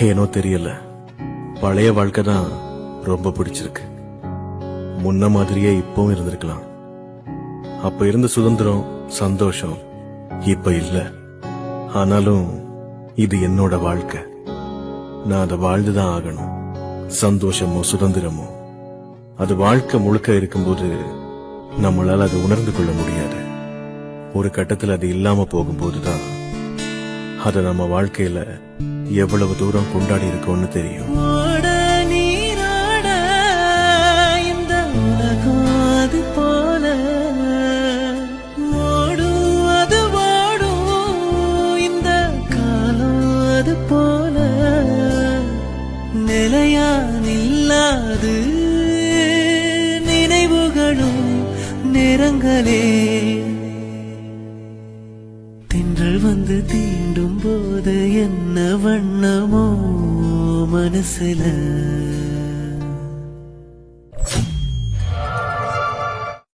ஏனோ தெரியல, பழைய வாழ்க்கை தான் ரொம்ப பிடிச்சிருக்கு. முன்ன மாதிரியே இப்பவும் இருந்திருக்கலாம். அப்ப இருந்த சுதந்திரம், சந்தோஷம் இப்ப இல்ல. ஆனாலும் இது என்னோட வாழ்க்கை, நான் அதை வாழ்ந்துதான் ஆகணும். சந்தோஷமோ சுதந்திரமோ அது வாழ்க்கை முழுக்க இருக்கும்போது நம்மளால அதை உணர்ந்து கொள்ள முடியாது. ஒரு கட்டத்தில் அது இல்லாம போகும்போதுதான் அதை நம்ம வாழ்க்கையில எவ்வளவு தூரம் கொண்டாடி இருக்கோம்னு தெரியும். போல நிலையானில்லாது நினைவுகளும் நிறங்களே தென்றல் வந்து தீண்டும் போது என்ன வண்ணமோ மனசுல